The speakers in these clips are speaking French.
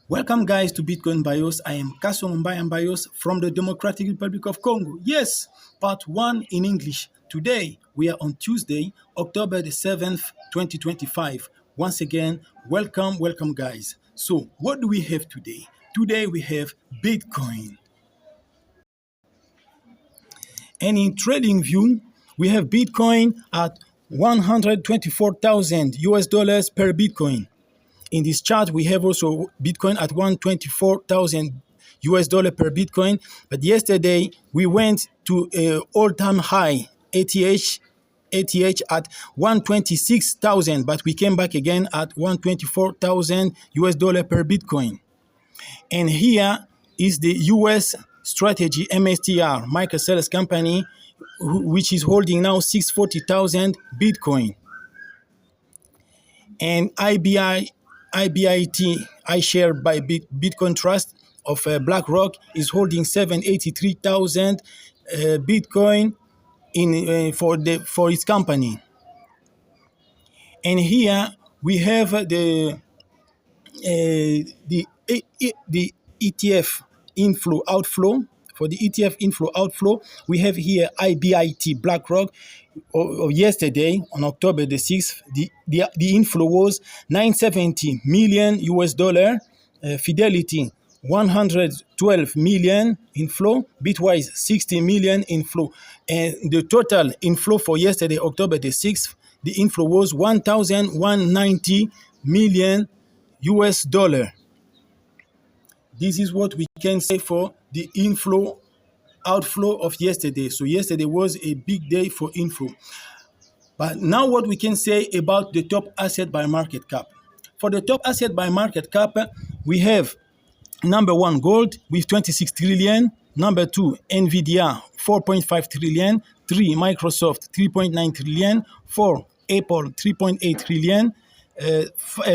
Welcome guys to Bitcoin Bios. I am Kasongo Mbaya Bios from the Democratic Republic of Congo. Yes, part 1 in English. Today we are on Tuesday, October the 7th, 2025. Once again, welcome guys. So what do we have today? Today we have Bitcoin. And in trading view, we have Bitcoin at 124,000 US dollars per Bitcoin. In this chart, we have also Bitcoin at 124,000 US dollar per Bitcoin. But yesterday, we went to an all-time high, ATH at 126,000, but we came back again at 124,000 US dollar per Bitcoin. And here is the US strategy MSTR, microsellers company, which is holding now 640,000 Bitcoin. And IBIT, iShare by Bitcoin Trust of BlackRock, is holding 783,000 Bitcoin for its company. And here we have the ETF inflow outflow. For the ETF inflow outflow, we have here IBIT BlackRock. Yesterday on October the 6th, the inflow was 970 million US dollar. Fidelity 112 million inflow, Bitwise 60 million inflow, and the total inflow for yesterday, October the 6th, the inflow was 1,190 million US dollar. This is what we can say for the inflow outflow of yesterday. So yesterday was a big day for inflow. But now what we can say about the top asset by market cap. For the top asset by market cap, we have number 1, gold with 26 trillion. Number 2, Nvidia, 4.5 trillion. 3, Microsoft, 3.9 trillion. 4, Apple, 3.8 trillion.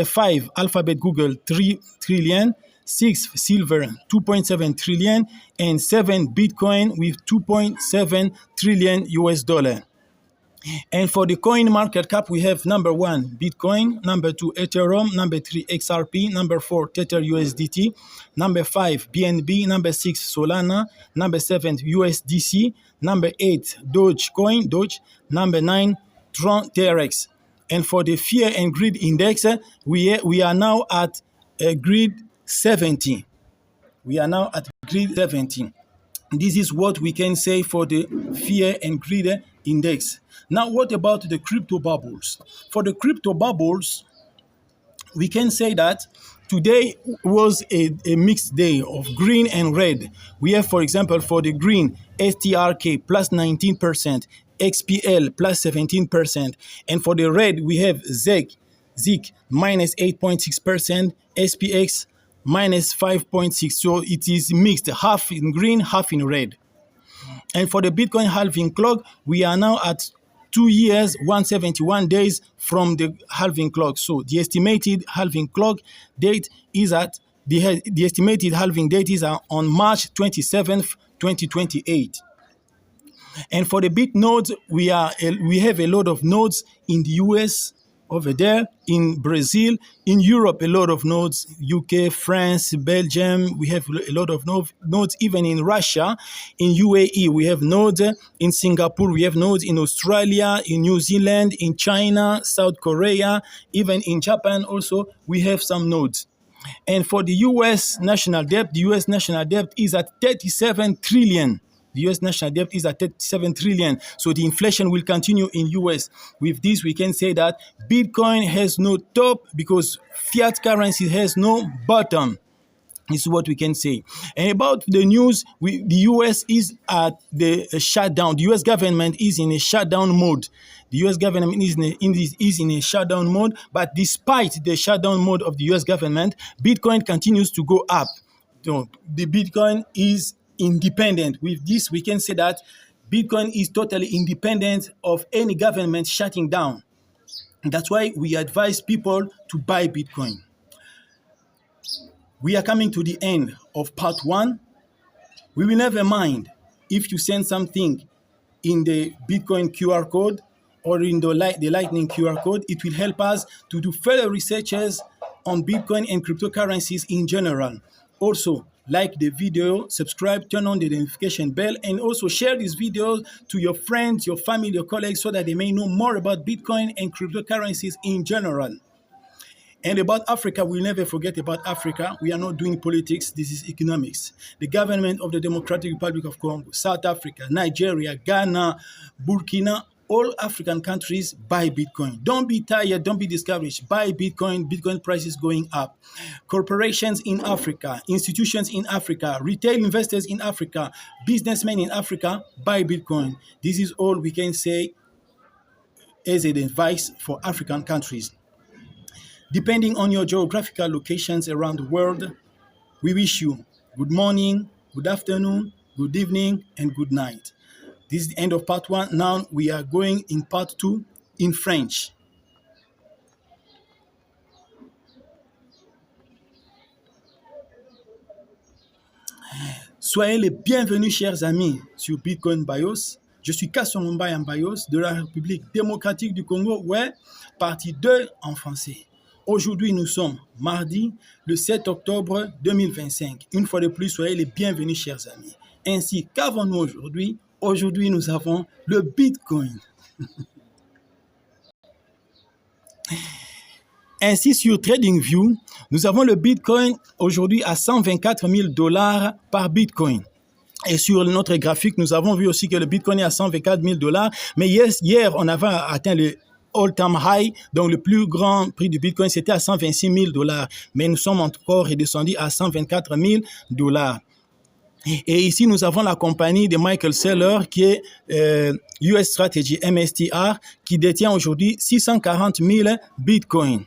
5, Alphabet, Google, 3 trillion. 6, silver, 2.7 trillion. And 7, Bitcoin with 2.7 trillion US dollar. And for the coin market cap, we have number 1, Bitcoin, number 2, Ethereum, number 3, XRP, number 4, Tether USDT, number 5, BNB, number 6, Solana, number 7, USDC, number 8, Doge, number 9, TRON-TRX. And for the fear and greed index, we are now at greed 70. We are now at greed 70. This is what we can say for the fear and greed index. Now, what about the crypto bubbles? For the crypto bubbles, we can say that today was a mixed day of green and red. We have, for example, for the green, STRK plus 19%, XPL plus 17%. And for the red, we have ZEC minus 8.6%, SPX minus 5.6%. So it is mixed, half in green, half in red. And for the Bitcoin halving clock, we are now at 2 years, 171 days from the halving clock. So the estimated halving clock date is at the estimated halving date is on March 27th, 2028. And for the bit nodes, we have a lot of nodes in the US over there, in Brazil, in Europe, a lot of nodes, UK, France, Belgium, we have a lot of nodes even in Russia, in UAE, we have nodes, in Singapore, we have nodes in Australia, in New Zealand, in China, South Korea, even in Japan also, we have some nodes. And for the US national debt is at 37 trillion. The US national debt is at 37 trillion. So the inflation will continue in US. With this, we can say that Bitcoin has no top because fiat currency has no bottom. This is what we can say. And about the news, the US is at the shutdown. The US government is in a shutdown mode. The US government is in a shutdown mode. But despite the shutdown mode of the US government, Bitcoin continues to go up. So the Bitcoin is independent. With this, we can say that Bitcoin is totally independent of any government shutting down. That's why we advise people to buy Bitcoin. We are coming to the end of part 1. We will never mind if you send something in the Bitcoin QR code or in the Lightning QR code. It will help us to do further researches on Bitcoin and cryptocurrencies in general. Also, like the video, subscribe, turn on the notification bell, and also share this video to your friends, your family, your colleagues, so that they may know more about Bitcoin and cryptocurrencies in general. And about Africa, we'll never forget about Africa. We are not doing politics. This is economics. The government of the Democratic Republic of Congo, South Africa, Nigeria, Ghana, Burkina, all African countries buy Bitcoin. Don't be tired. Don't be discouraged. Buy Bitcoin. Bitcoin price is going up. Corporations in Africa, institutions in Africa, retail investors in Africa, businessmen in Africa, buy Bitcoin. This is all we can say as an advice for African countries. Depending on your geographical locations around the world, we wish you good morning, good afternoon, good evening, and good night. This is the end of part 1. Now we are going in part 2 in French. Soyez les bienvenus, chers amis, sur Bitcoin BIOS. Je suis Kasongo Mbaya BIOS de la République démocratique du Congo, ouais, partie 2 en français. Aujourd'hui, nous sommes mardi, le 7 octobre 2025. Une fois de plus, soyez les bienvenus, chers amis. Ainsi, qu'avons-nous aujourd'hui? Aujourd'hui, nous avons le Bitcoin. Ainsi, sur TradingView, nous avons le Bitcoin aujourd'hui à $124 000 par Bitcoin. Et sur notre graphique, nous avons vu aussi que le Bitcoin est à $124 000. Mais hier, on avait atteint le all-time high, donc le plus grand prix du Bitcoin, c'était à $126 000. Mais nous sommes encore redescendus à $124 000. Et ici, nous avons la compagnie de Michael Saylor, qui est US Strategy MSTR, qui détient aujourd'hui 640 000 Bitcoins.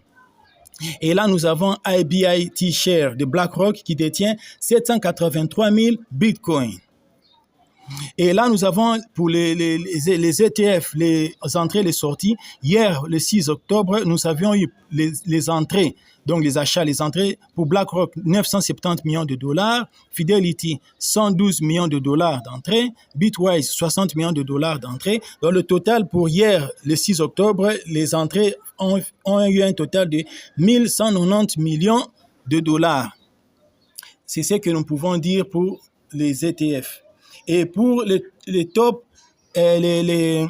Et là, nous avons IBIT Share de BlackRock, qui détient 783 000 Bitcoins. Et là, nous avons pour les ETF, les entrées et les sorties. Hier, le 6 octobre, nous avions eu les entrées, donc les achats, les entrées pour BlackRock, 970 millions de dollars, Fidelity, 112 millions de dollars d'entrée, Bitwise, 60 millions de dollars d'entrée. Donc, le total pour hier, le 6 octobre, les entrées ont eu un total de 1190 millions de dollars. C'est ce que nous pouvons dire pour les ETF. Et pour les top, les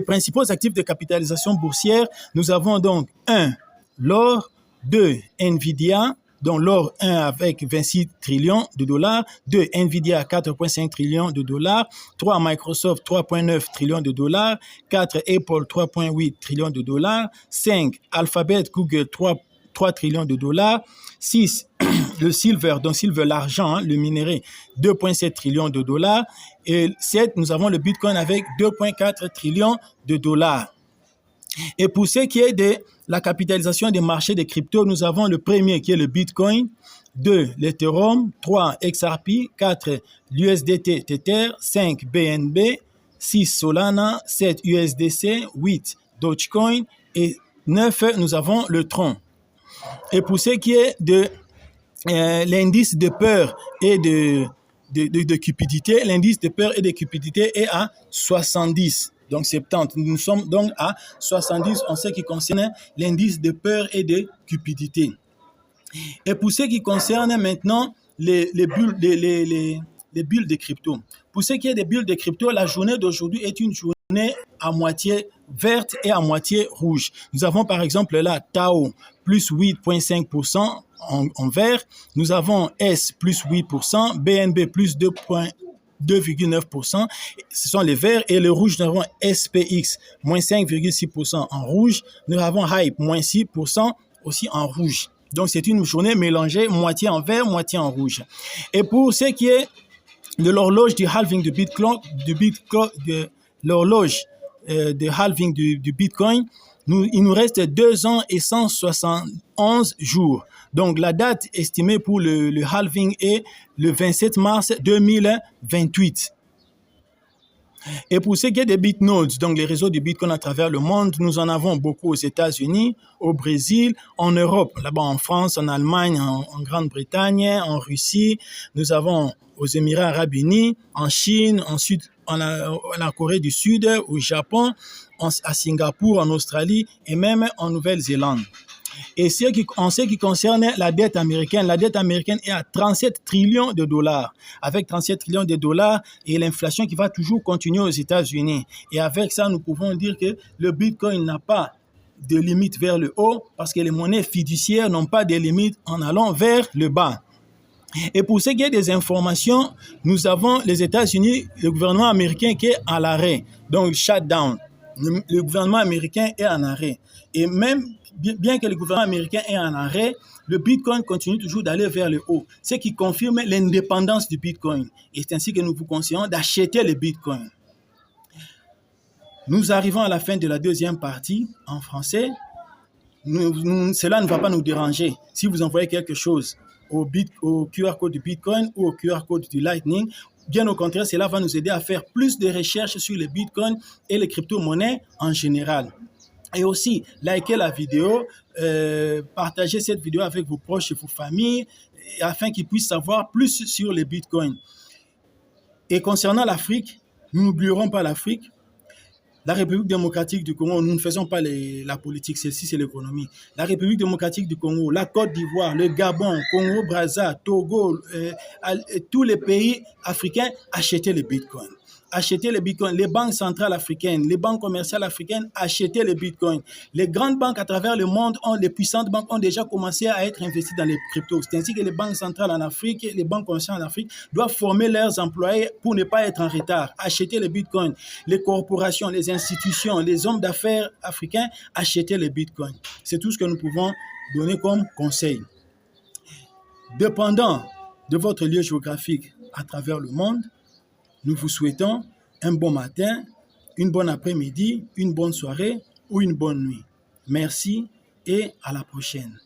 principaux actifs de capitalisation boursière, nous avons donc 1, l'or, 2, Nvidia, donc l'or 1 avec 26 trillions de dollars, 2, Nvidia 4,5 trillions de dollars, 3, Microsoft 3,9 trillions de dollars, 4, Apple 3,8 trillions de dollars, 5, Alphabet, Google 3 trillions de dollars, 6, le silver, donc silver, l'argent, le minerai, 2,7 trillions de dollars, et 7, nous avons le Bitcoin avec 2,4 trillions de dollars. Et pour ce qui est de la capitalisation des marchés des cryptos, nous avons le premier qui est le Bitcoin, 2, l'Ethereum, 3, XRP, 4, l'USDT Tether, 5, BNB, 6, Solana, 7, USDC, 8, Dogecoin, et 9, nous avons le TRON. Et pour ce qui est de l'indice de peur et de cupidité, l'indice de peur et de cupidité est à 70. Donc 70. Nous sommes donc à 70 en ce qui concerne l'indice de peur et de cupidité. Et pour ce qui concerne maintenant les bulles de crypto. Pour ce qui est des bulles de crypto, la journée d'aujourd'hui est une journée à moitié verte et à moitié rouge. Nous avons par exemple là Tao plus 8,5% en vert. Nous avons S plus 8%, BNB plus 2,9%. Ce sont les verts et le rouge. Nous avons SPX moins 5,6% en rouge. Nous avons Hype moins 6% aussi en rouge. Donc c'est une journée mélangée, moitié en vert, moitié en rouge. Et pour ce qui est de l'horloge du halving de Bitcoin, l'horloge de halving du Bitcoin, il nous reste 2 ans et 171 jours. Donc, la date estimée pour le halving est le 27 mars 2028. Et pour ce qui est des BitNodes, donc les réseaux de Bitcoin à travers le monde, nous en avons beaucoup aux États-Unis, au Brésil, en Europe, là-bas en France, en Allemagne, en Grande-Bretagne, en Russie. Nous avons aux Émirats Arabes Unis, en Chine, en la Corée du Sud, au Japon, à Singapour, en Australie et même en Nouvelle-Zélande. Et en ce qui concerne la dette américaine est à 37 trillions de dollars. Avec 37 trillions de dollars et l'inflation qui va toujours continuer aux États-Unis. Et avec ça, nous pouvons dire que le Bitcoin n'a pas de limite vers le haut parce que les monnaies fiduciaires n'ont pas de limite en allant vers le bas. Et pour ce qui est des informations, nous avons les États-Unis, le gouvernement américain qui est à l'arrêt, donc shutdown. Le gouvernement américain est en arrêt. Et même bien que le gouvernement américain est en arrêt, le Bitcoin continue toujours d'aller vers le haut, ce qui confirme l'indépendance du Bitcoin. Et c'est ainsi que nous vous conseillons d'acheter le Bitcoin. Nous arrivons à la fin de la deuxième partie en français. Cela ne va pas nous déranger. Si vous envoyez quelque chose au QR code du Bitcoin ou au QR code du Lightning, bien au contraire, cela va nous aider à faire plus de recherches sur les Bitcoins et les crypto-monnaies en général. Et aussi, likez la vidéo, partagez cette vidéo avec vos proches et vos familles afin qu'ils puissent savoir plus sur les Bitcoins. Et concernant l'Afrique, nous n'oublierons pas l'Afrique. La République démocratique du Congo, nous ne faisons pas la politique, celle-ci c'est l'économie. La République démocratique du Congo, la Côte d'Ivoire, le Gabon, Congo-Brazza, Togo, tous les pays africains achetaient le Bitcoin. Achetez les bitcoins. Les banques centrales africaines, les banques commerciales africaines, achetez les bitcoins. Les grandes banques à travers le monde, les puissantes banques ont déjà commencé à être investies dans les cryptos. C'est ainsi que les banques centrales en Afrique, les banques commerciales en Afrique doivent former leurs employés pour ne pas être en retard. Achetez les bitcoins. Les corporations, les institutions, les hommes d'affaires africains, achetez les bitcoins. C'est tout ce que nous pouvons donner comme conseil. Dépendant de votre lieu géographique à travers le monde, nous vous souhaitons un bon matin, une bonne après-midi, une bonne soirée ou une bonne nuit. Merci et à la prochaine.